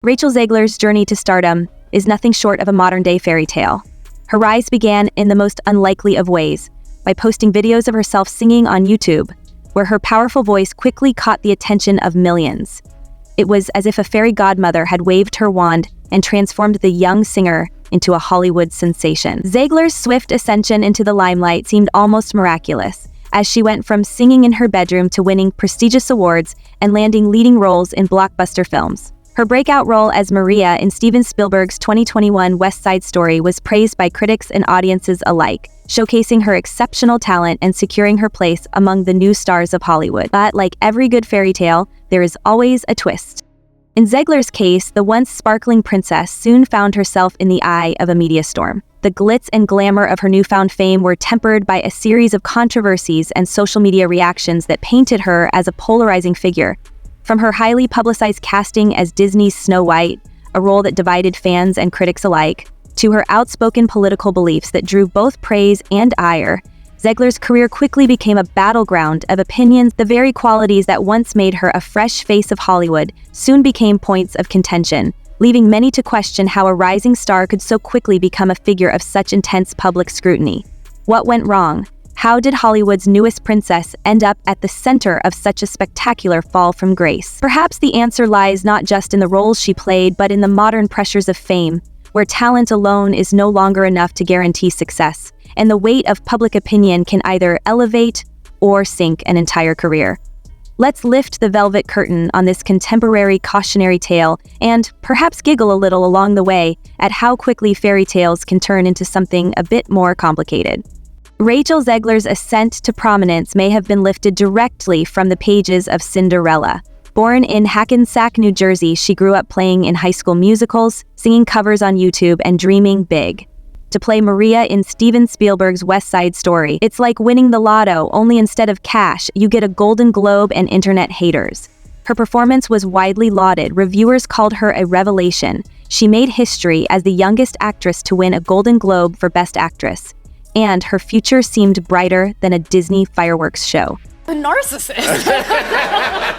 Rachel Zegler's journey to stardom is nothing short of a modern-day fairy tale. Her rise began in the most unlikely of ways, by posting videos of herself singing on YouTube, where her powerful voice quickly caught the attention of millions. It was as if a fairy godmother had waved her wand and transformed the young singer into a Hollywood sensation. Zegler's swift ascension into the limelight seemed almost miraculous, as she went from singing in her bedroom to winning prestigious awards and landing leading roles in blockbuster films. Her breakout role as Maria in Steven Spielberg's 2021 West Side Story was praised by critics and audiences alike, showcasing her exceptional talent and securing her place among the new stars of Hollywood. But like every good fairy tale, there is always a twist. In Zegler's case, the once sparkling princess soon found herself in the eye of a media storm. The glitz and glamour of her newfound fame were tempered by a series of controversies and social media reactions that painted her as a polarizing figure. From her highly publicized casting as Disney's Snow White, a role that divided fans and critics alike, to her outspoken political beliefs that drew both praise and ire, Zegler's career quickly became a battleground of opinions. The very qualities that once made her a fresh face of Hollywood soon became points of contention, leaving many to question how a rising star could so quickly become a figure of such intense public scrutiny. What went wrong? How did Hollywood's newest princess end up at the center of such a spectacular fall from grace? Perhaps the answer lies not just in the roles she played, but in the modern pressures of fame, where talent alone is no longer enough to guarantee success, and the weight of public opinion can either elevate or sink an entire career. Let's lift the velvet curtain on this contemporary cautionary tale and perhaps giggle a little along the way at how quickly fairy tales can turn into something a bit more complicated. Rachel Zegler's ascent to prominence may have been lifted directly from the pages of Cinderella. Born in Hackensack, New Jersey, she grew up playing in high school musicals, singing covers on YouTube, and dreaming big. To play Maria in Steven Spielberg's West Side Story, it's like winning the lotto, only instead of cash, you get a Golden Globe and internet haters. Her performance was widely lauded. Reviewers called her a revelation. She made history as the youngest actress to win a Golden Globe for Best Actress, and her future seemed brighter than a Disney fireworks show. A narcissist.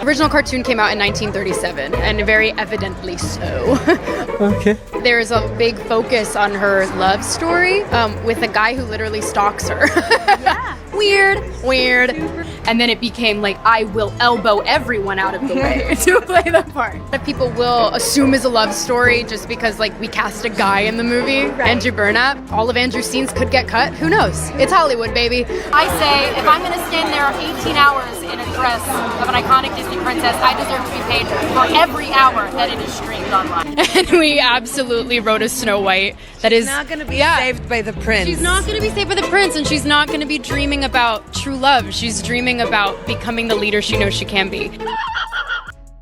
Original cartoon came out in 1937, and very evidently so. Okay. There's a big focus on her love story with a guy who literally stalks her. Yeah. Weird. And then it became like, I will elbow everyone out of the way to play the part. That people will assume is a love story just because like we cast a guy in the movie, right. Andrew Burnap. All of Andrew's scenes could get cut. Who knows? It's Hollywood, baby. I say, if I'm gonna stand there 18 hours in a dress of an iconic Disney princess, I deserve to be paid for every hour that it is streamed online. And we absolutely wrote a Snow White that is not going to be saved by the prince. She's not going to be saved by the prince, and she's not going to be dreaming about true love. She's dreaming about becoming the leader she knows she can be.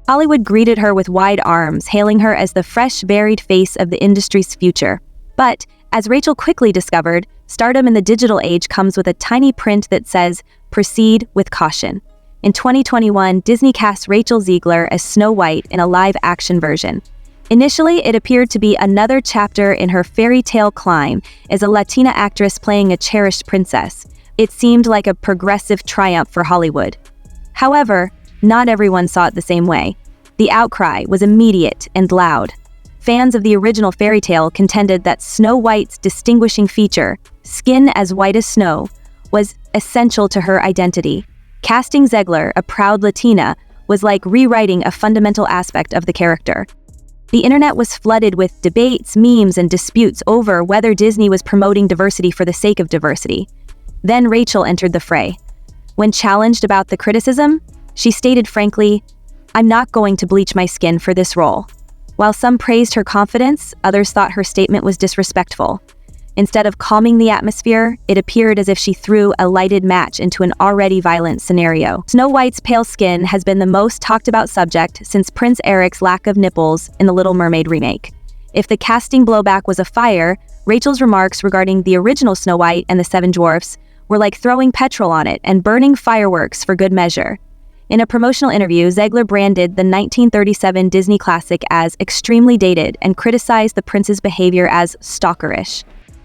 Hollywood greeted her with wide arms, hailing her as the fresh, varied face of the industry's future. But, as Rachel quickly discovered, stardom in the digital age comes with a tiny print that says, "Proceed with caution." In 2021, Disney cast Rachel Zegler as Snow White in a live-action version. Initially, it appeared to be another chapter in her fairy tale climb as a Latina actress playing a cherished princess. It seemed like a progressive triumph for Hollywood. However, not everyone saw it the same way. The outcry was immediate and loud. Fans of the original fairy tale contended that Snow White's distinguishing feature, skin as white as snow, was essential to her identity. Casting Zegler, a proud Latina, was like rewriting a fundamental aspect of the character. The internet was flooded with debates, memes, and disputes over whether Disney was promoting diversity for the sake of diversity. Then Rachel entered the fray. When challenged about the criticism, she stated frankly, "I'm not going to bleach my skin for this role." While some praised her confidence, others thought her statement was disrespectful. Instead of calming the atmosphere, it appeared as if she threw a lighted match into an already violent scenario. Snow White's pale skin has been the most talked about subject since Prince Eric's lack of nipples in the Little Mermaid remake. If the casting blowback was a fire, Rachel's remarks regarding the original Snow White and the Seven Dwarfs were like throwing petrol on it and burning fireworks for good measure. In a promotional interview, Zegler branded the 1937 Disney classic as extremely dated and criticized the prince's behavior as stalkerish.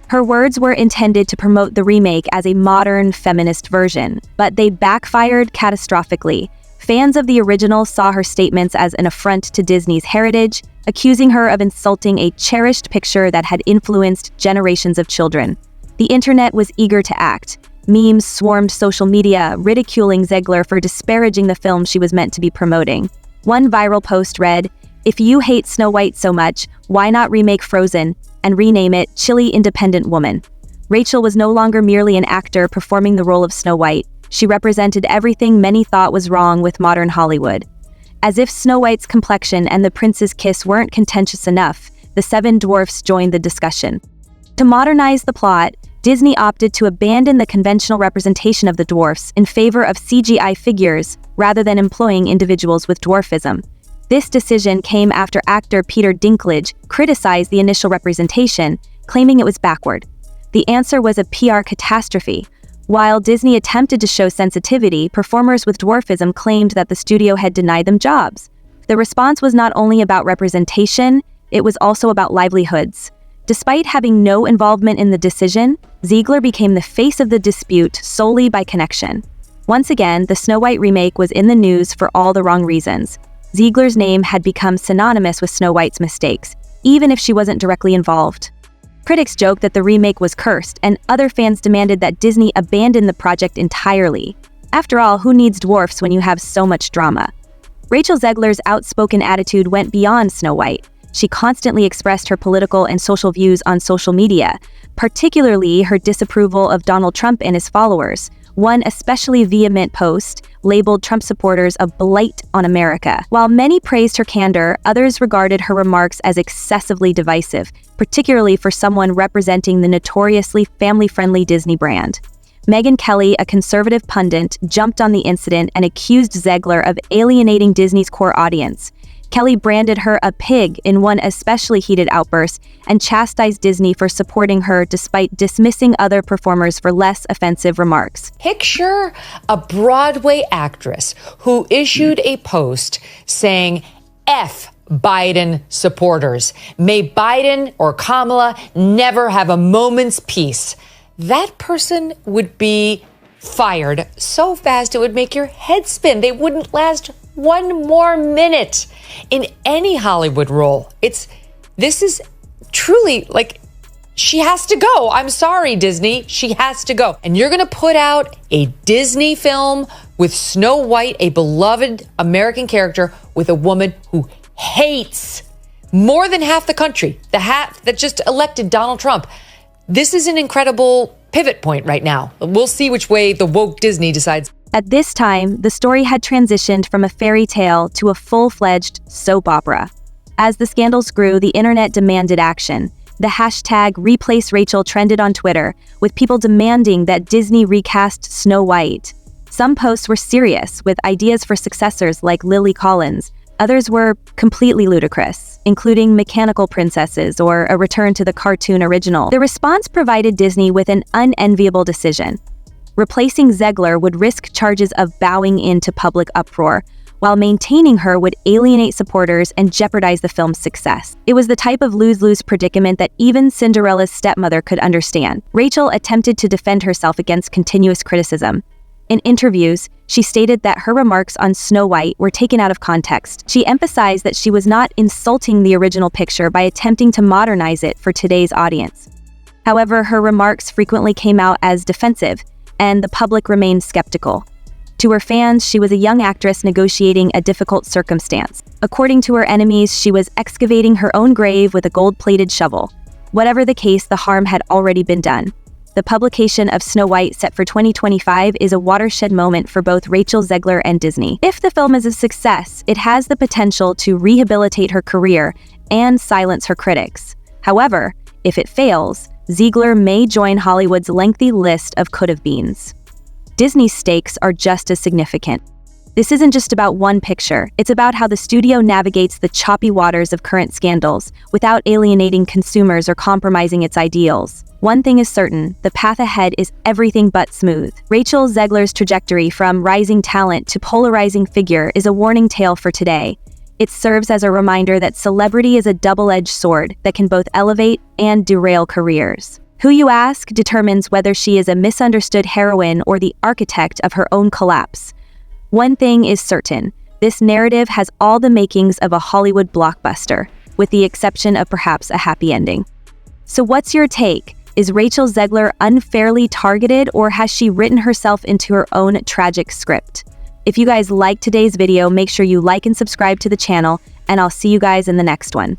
Her words were intended to promote the remake as a modern feminist version, but they backfired catastrophically. Fans of the original saw her statements as an affront to Disney's heritage, accusing her of insulting a cherished picture that had influenced generations of children. The internet was eager to act. Memes swarmed social media, ridiculing Zegler for disparaging the film she was meant to be promoting. One viral post read, "If you hate Snow White so much, why not remake Frozen and rename it Chilly Independent Woman?" Rachel was no longer merely an actor performing the role of Snow White. She represented everything many thought was wrong with modern Hollywood. As if Snow White's complexion and the prince's kiss weren't contentious enough, the seven dwarfs joined the discussion. To modernize the plot, Disney opted to abandon the conventional representation of the dwarfs in favor of CGI figures rather than employing individuals with dwarfism. This decision came after actor Peter Dinklage criticized the initial representation, claiming it was backward. The answer was a PR catastrophe. While Disney attempted to show sensitivity, performers with dwarfism claimed that the studio had denied them jobs. The response was not only about representation, it was also about livelihoods. Despite having no involvement in the decision, Zegler became the face of the dispute solely by connection. Once again, the Snow White remake was in the news for all the wrong reasons. Zegler's name had become synonymous with Snow White's mistakes, even if she wasn't directly involved. Critics joked that the remake was cursed, and other fans demanded that Disney abandon the project entirely. After all, who needs dwarfs when you have so much drama? Rachel Zegler's outspoken attitude went beyond Snow White. She constantly expressed her political and social views on social media, particularly her disapproval of Donald Trump and his followers. One especially vehement post labeled Trump supporters a blight on America. While many praised her candor, others regarded her remarks as excessively divisive, particularly for someone representing the notoriously family-friendly Disney brand. Megyn Kelly, a conservative pundit, jumped on the incident and accused Zegler of alienating Disney's core audience. Kelly branded her a pig in one especially heated outburst and chastised Disney for supporting her despite dismissing other performers for less offensive remarks. Picture a Broadway actress who issued a post saying, "F Biden supporters. May Biden or Kamala never have a moment's peace." That person would be fired so fast it would make your head spin. They wouldn't last one more minute in any Hollywood role. This is truly like, she has to go. I'm sorry, Disney. She has to go. And you're going to put out a Disney film with Snow White, a beloved American character, with a woman who hates more than half the country, the half that just elected Donald Trump. This is an incredible pivot point right now. We'll see which way the woke Disney decides. At this time, the story had transitioned from a fairy tale to a full-fledged soap opera. As the scandals grew, the internet demanded action. The hashtag #ReplaceRachel trended on Twitter, with people demanding that Disney recast Snow White. Some posts were serious, with ideas for successors like Lily Collins. Others were completely ludicrous, including mechanical princesses or a return to the cartoon original. The response provided Disney with an unenviable decision. Replacing Zegler would risk charges of bowing into public uproar, while maintaining her would alienate supporters and jeopardize the film's success. It was the type of lose-lose predicament that even Cinderella's stepmother could understand. Rachel attempted to defend herself against continuous criticism. In interviews, she stated that her remarks on Snow White were taken out of context. She emphasized that she was not insulting the original picture by attempting to modernize it for today's audience. However, her remarks frequently came out as defensive, and the public remained skeptical. To her fans, she was a young actress negotiating a difficult circumstance. According to her enemies, she was excavating her own grave with a gold-plated shovel. Whatever the case, the harm had already been done. The publication of Snow White, set for 2025, is a watershed moment for both Rachel Zegler and Disney. If the film is a success, it has the potential to rehabilitate her career and silence her critics. However, if it fails, Zegler may join Hollywood's lengthy list of could-have-beens. Disney's stakes are just as significant. This isn't just about one picture, it's about how the studio navigates the choppy waters of current scandals without alienating consumers or compromising its ideals. One thing is certain, the path ahead is everything but smooth. Rachel Zegler's trajectory from rising talent to polarizing figure is a warning tale for today. It serves as a reminder that celebrity is a double-edged sword that can both elevate and derail careers. Who you ask determines whether she is a misunderstood heroine or the architect of her own collapse. One thing is certain, this narrative has all the makings of a Hollywood blockbuster, with the exception of perhaps a happy ending. So what's your take? Is Rachel Zegler unfairly targeted, or has she written herself into her own tragic script? If you guys liked today's video, make sure you like and subscribe to the channel, and I'll see you guys in the next one.